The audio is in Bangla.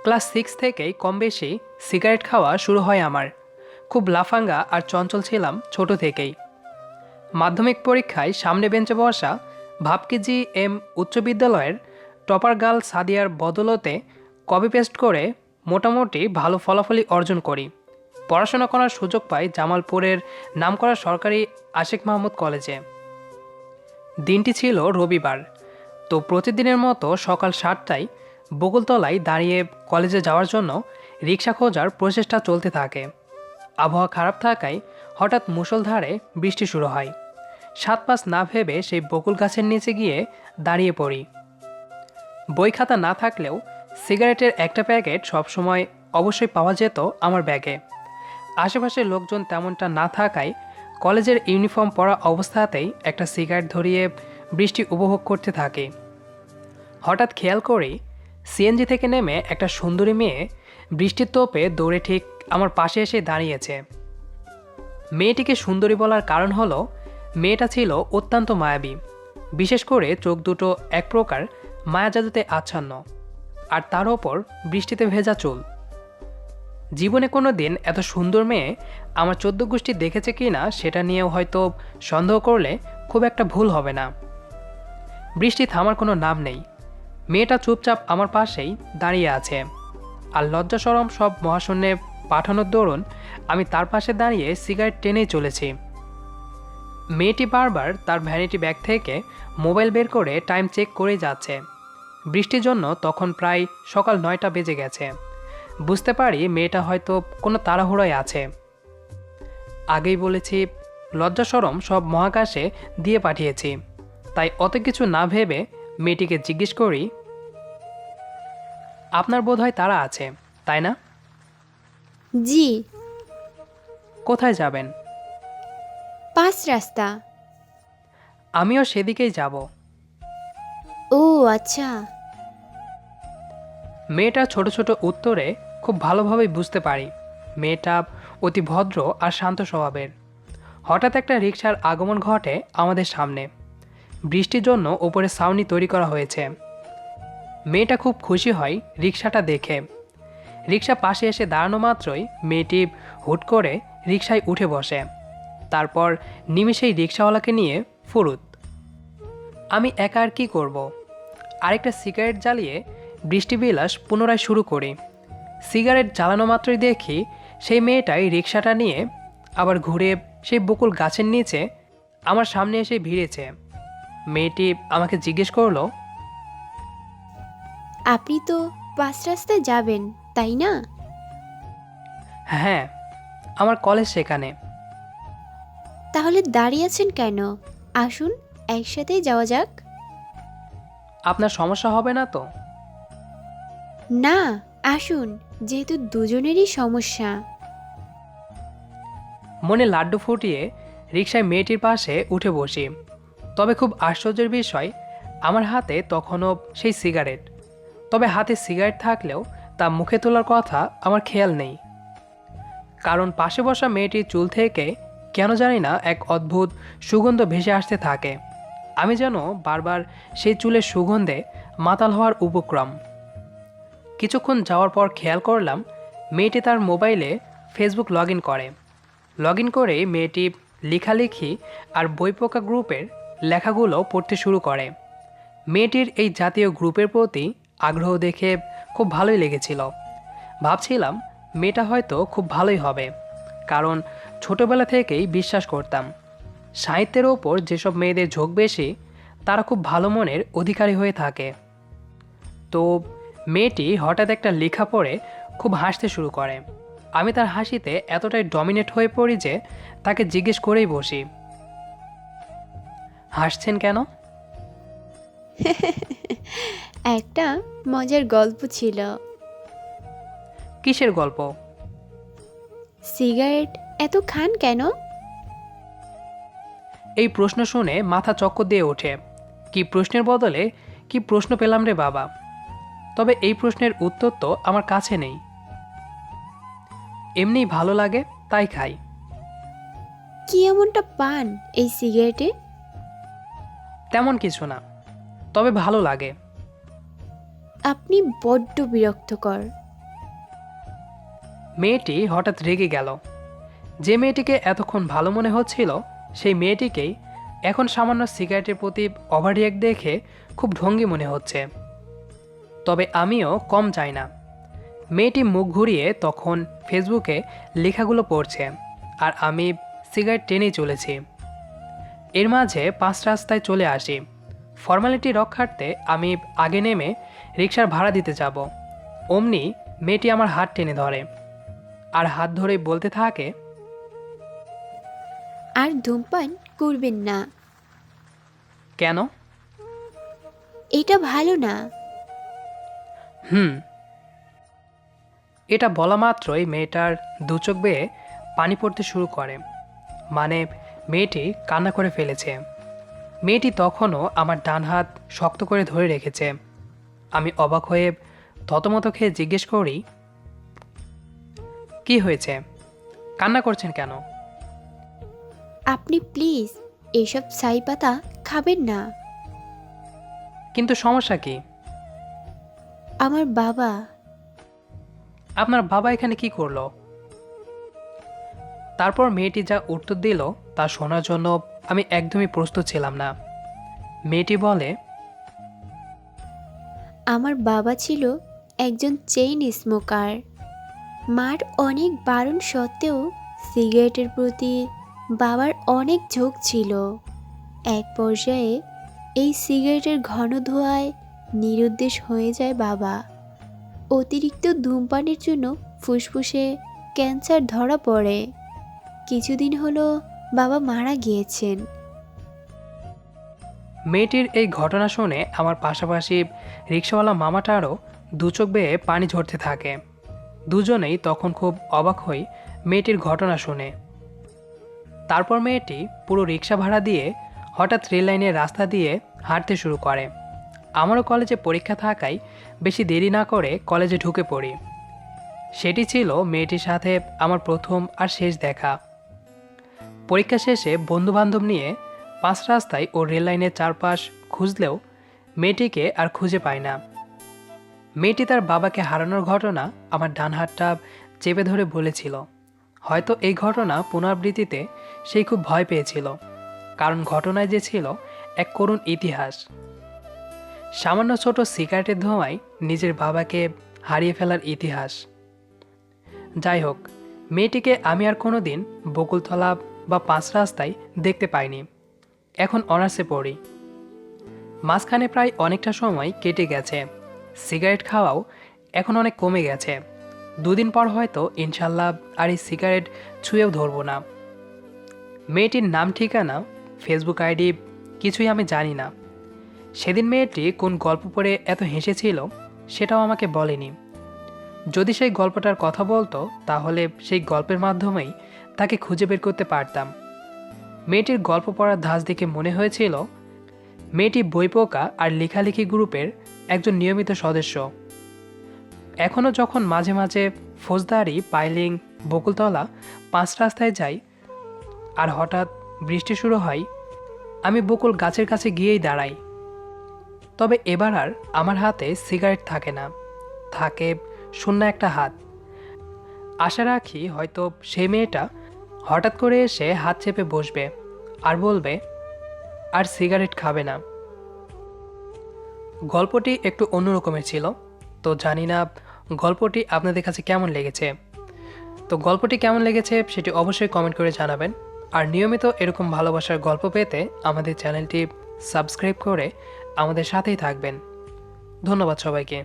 ক্লাস 6 থেকেই কম বেশি সিগারেট খাওয়া শুরু হয় আমার। খুব লাফাঙ্গা আর চঞ্চল ছিলাম ছোট থেকেই। মাধ্যমিক পরীক্ষায় সামনে বেঞ্চে বসা ভাবকিজি এম উচ্চ বিদ্যালয়ের টপার গার্ল সাদিয়ার বদলতে কপি পেস্ট করে মোটামুটি ভালো ফলাফলই অর্জন করি। পড়াশোনা করার সুযোগ পাই জামালপুরের নামকরা সরকারি আশিক মাহমুদ কলেজে। দিনটি ছিল রবিবার। তো প্রতিদিনের মতো সকাল 7টায় বকুলতলায় দাঁড়িয়ে কলেজে যাওয়ার জন্য রিক্সা খোঁজার প্রচেষ্টা চলতে থাকে। আবহাওয়া খারাপ থাকায় হঠাৎ মুষলধারে বৃষ্টি শুরু হয়। সাত পাঁচ না ভেবে সেই বকুল গাছের নিচে গিয়ে দাঁড়িয়ে পড়ি। বই খাতা না থাকলেও সিগারেটের একটা প্যাকেট সবসময় অবশ্যই পাওয়া যেত আমার ব্যাগে। আশেপাশের লোকজন তেমনটা না থাকায় কলেজের ইউনিফর্ম পরা অবস্থাতেই একটা সিগারেট ধরিয়ে বৃষ্টি উপভোগ করতে থাকি। হঠাৎ খেয়াল করি সিএনজি থেকে নেমে একটা সুন্দরী মেয়ে বৃষ্টির তোপে দৌড়ে ঠিক আমার পাশে এসে দাঁড়িয়েছে। মেয়েটিকে সুন্দরী বলার কারণ হলো মেয়েটা ছিল অত্যন্ত মায়াবী, বিশেষ করে চোখ দুটো এক প্রকার মায়াজাদুতে আচ্ছন্ন, আর তার ওপর বৃষ্টিতে ভেজা চুল। জীবনে কোনো দিন এত সুন্দর মেয়ে আমার 14 গোষ্ঠী দেখেছে কি না সেটা নিয়েও হয়তো সন্দেহ করলে খুব একটা ভুল হবে না। বৃষ্টি থামার কোনো নাম নেই। মেয়েটা চুপচাপ আমার পাশেই দাঁড়িয়ে আছে, আর লজ্জা শরম সব মহাশূন্যে পাঠানোর দরুন আমি তার পাশে দাঁড়িয়ে সিগারেট টেনেই চলেছি। মেয়েটি বারবার তার ভ্যানিটি ব্যাগ থেকে মোবাইল বের করে টাইম চেক করেই যাচ্ছে। বৃষ্টির জন্য তখন প্রায় সকাল 9টা বেজে গেছে। বুঝতে পারি মেয়েটা হয়তো কোনো তাড়াহুড়োয় আছে। আগেই বলেছি লজ্জা শরম সব মহাকাশে দিয়ে পাঠিয়েছি, তাই অত কিছু না ভেবে মেয়েটিকে জিজ্ঞেস করি, আপনার বোধহয় তাড়া আছে, তাই না? জি। কোথায় যাবেন? 5 রাস্তা। আমিও সেদিকেই যাব। ও আচ্ছা। মেয়েটা ছোট ছোট উত্তরে খুব ভালোভাবেই বুঝতে পারি মেয়েটা অতি ভদ্র আর শান্ত স্বভাবের। হঠাৎ একটা রিকশার আগমন ঘটে আমাদের সামনে। বৃষ্টির জন্য ওপরে ছাউনি তৈরি করা হয়েছে। মেয়েটা খুব খুশি হয় রিকশাটা দেখে। রিকশা পাশে এসে দাঁড়ানো মাত্রই মেয়েটি হুট করে রিকশায় উঠে বসে। তারপর নিমেষেই রিকশাওয়ালাকে নিয়ে ফুরুত। আমি একা আর কি করব? আরেকটা সিগারেট জ্বালিয়ে বৃষ্টিবিলাস পুনরায় শুরু করি। সিগারেট জ্বালানো মাত্রই দেখি সেই মেয়েটাই রিকশাটা নিয়ে আবার ঘুরে সেই বকুল গাছের নিচে আমার সামনে এসে ভিড়েছে। মেয়েটি আমাকে জিজ্ঞেস করলো, আপনি তো 5 রাস্তায় যাবেন, তাই না? হ্যাঁ, আমার কলেজ সেখানে। তাহলে দাঁড়িয়ে আছেন কেন? আসুন, একসাথেই যাওয়া যাক। আপনার সমস্যা হবে না তো? না, আসুন, যেহেতু দুজনেরই সমস্যা। মনে লাড্ডু ফুটিয়ে রিকশায় মেয়েটির পাশে উঠে বসি। তবে খুব আশ্চর্যের বিষয়, আমার হাতে তখনও সেই সিগারেট। তবে হাতে সিগারেট থাকলেও তা মুখে তোলার কথা আমার খেয়াল নেই। কারণ পাশে বসা মেয়েটির চুল থেকে কেন জানি না এক অদ্ভুত সুগন্ধ ভেসে আসতে থাকে। আমি যেন বারবার সেই চুলের সুগন্ধে মাতাল হওয়ার উপক্রম। কিছুক্ষণ যাওয়ার পর খেয়াল করলাম মেয়েটি তার মোবাইলে ফেসবুক লগ ইন করে। লগ ইন করে মেয়েটি লেখালেখি আর বইপোকা গ্রুপের লেখাগুলো পড়তে শুরু করে। মেয়েটির এই জাতীয় গ্রুপের প্রতি আগ্রহ দেখে খুব ভালোই লেগেছিল। ভাবছিলাম মেয়েটা হয়তো খুব ভালোই হবে, কারণ ছোটবেলা থেকেই বিশ্বাস করতাম সাহিত্যের ওপর যেসব মেয়েদের ঝোঁক বেশি তারা খুব ভালো মনের অধিকারী হয়ে থাকে। তো মেয়েটি হঠাৎ একটা লেখা পড়ে খুব হাসতে শুরু করে। আমি তার হাসিতে এতটাই ডমিনেট হয়ে পড়ি যে তাকে জিজ্ঞেস করেই বসি, হাসছেন কেন? একটা মজার গল্প ছিল। কিসের গল্প? সিগারেট এত খান কেন? এই প্রশ্ন শুনে মাথা চক্কর দিয়ে ওঠে। কি প্রশ্নের বদলে কি প্রশ্ন পেলাম রে বাবা! তবে এই প্রশ্নের উত্তর তো আমার কাছে নেই। এমনিই ভালো লাগে তাই খাই। কি এমনটা পান এই সিগারেটে? তেমন কিছু না, তবে ভালো লাগে। আপনি বড্ড বিরক্তকর। মেয়েটি হঠাৎ রেগে গেল। যে মেয়েটিকে এতক্ষণ ভালো মনে হচ্ছিল সেই মেয়েটিকেই এখন সামান্য সিগারেটের প্রতি ওভাররিঅ্যাক্ট দেখে খুব ঢঙ্গি মনে হচ্ছে। তবে আমিও কম চাই না। মেয়েটি মুখ ঘুরিয়ে তখন ফেসবুকে লেখাগুলো পড়ছে, আর আমি সিগারেট টেনেই চলেছি। এর মাঝে 5 রাস্তায় চলে আসি। ফর্মালিটি রক্ষার্থে আমি আগে নেমে রিকশার ভাড়া দিতে যাব। অমনি মেয়েটি আমার হাত টেনে ধরে, আর হাত ধরেই বলতে থাকে, আর ধূমপান করবেন না, কেন? এটা ভালো না। এটা বলা মাত্রই মেয়েটার দু চোখ বেয়ে পানি পড়তে শুরু করে। মানে মেয়েটি কান্না করে ফেলেছে। মেয়েটি তখনও আমার ডান হাত শক্ত করে ধরে রেখেছে। আমি অবাক হয়ে থতমত খেয়ে জিজ্ঞেস করি, কি হয়েছে? কান্না করছেন কেন? আপনি প্লিজ এসব ছাই পাতা খাবেন না। কিন্তু সমস্যা কি? আমার বাবা। আপনার বাবা এখানে কি করলো? তারপর মেয়েটি যা উত্তর দিল তা শোনার জন্য আমি একদমই প্রস্তুত ছিলাম না। মেয়েটি বলে, আমার বাবা ছিল একজন চেইন স্মোকার। মার অনেক বারণ সত্ত্বেও সিগারেটের প্রতি বাবার অনেক ঝোঁক ছিল। এক পর্যায়ে এই সিগারেটের ঘন ধোঁয়ায় নিরুদ্দেশ হয়ে যায় বাবা। অতিরিক্ত ধূমপানের জন্য ফুসফুসে ক্যান্সার ধরা পড়ে। কিছুদিন হলো বাবা মারা গিয়েছেন। মেয়েটির এই ঘটনা শুনে আমার পাশাপাশি রিক্সাওয়ালা মামাটারও দু চোখ বেয়ে পানি ঝরতে থাকে। দুজনেই তখন খুব অবাক হই মেয়েটির ঘটনা শুনে। তারপর মেয়েটি পুরো রিক্সা ভাড়া দিয়ে হঠাৎ রেল লাইনের রাস্তা দিয়ে হাঁটতে শুরু করে। আমারও কলেজে পরীক্ষা থাকায় বেশি দেরি না করে কলেজে ঢুকে পড়ি। সেটি ছিল মেয়েটির সাথে আমার প্রথম আর শেষ দেখা। পরীক্ষা শেষে বন্ধুবান্ধব নিয়ে 5 রাস্তায় ও রেল লাইনের চারপাশ খুঁজলেও মেয়েটিকে আর খুঁজে পাই না। মেয়েটি তার বাবাকে হারানোর ঘটনা আমার ডান হাতটা চেপে ধরে বলেছিল। হয়তো এই ঘটনা পুনরাবৃত্তিতে সেই খুব ভয় পেয়েছিল, কারণ ঘটনায় যে ছিল এক করুণ ইতিহাস। সামান্য ছোট সিগারেটের ধোঁয়ায় নিজের বাবাকে হারিয়ে ফেলার ইতিহাস। যাই হোক, মেয়েটিকে আমি আর কোনোদিন বকুলতলা বা 5 রাস্তায় দেখতে পাইনি। এখন অনার্সে পড়ি। মাঝখানে প্রায় অনেকটা সময় কেটে গেছে। সিগারেট খাওয়াও এখন অনেক কমে গেছে। 2 দিন পর হয়তো ইনশাল্লাহ আর এই সিগারেট ছুঁয়েও ধরবো না। মেয়েটির নাম, ঠিকানা, ফেসবুক আইডি কিছুই আমি জানি না। সেদিন মেয়েটি কোন গল্প পড়ে এত হেসেছিল সেটাও আমাকে বলেনি। যদি সেই গল্পটার কথা বলতো তাহলে সেই গল্পের মাধ্যমেই তাকে খুঁজে বের করতে পারতাম। মেয়েটির গল্প পড়ার ধাঁচ দেখে মনে হয়েছিল মেয়েটি বইপোকা আর লেখালেখি গ্রুপের একজন নিয়মিত সদস্য। এখনও যখন মাঝে মাঝে ফৌজদারি, পাইলিং, বকুলতলা 5 রাস্তায় যাই আর হঠাৎ বৃষ্টি শুরু হয়, আমি বকুল গাছের কাছে গিয়েই দাঁড়াই। তবে এবার আর আমার হাতে সিগারেট থাকে না, থাকে শূন্য একটা হাত। আশা রাখি হয়তো সেই মেয়েটা হঠাৎ করে এসে হাত চেপে বসবে আর বলবে আর সিগারেট খাবে না। গল্পটি একটু অন্যরকমের ছিল, তো জানি না গল্পটি আপনাদের কাছে কেমন লেগেছে। তো গল্পটি কেমন লেগেছে সেটি অবশ্যই কমেন্ট করে জানাবেন। আর নিয়মিত এরকম ভালোবাসার গল্প পেতে আমাদের চ্যানেলটি সাবস্ক্রাইব করে আমাদের সাথেই থাকবেন। ধন্যবাদ সবাইকে।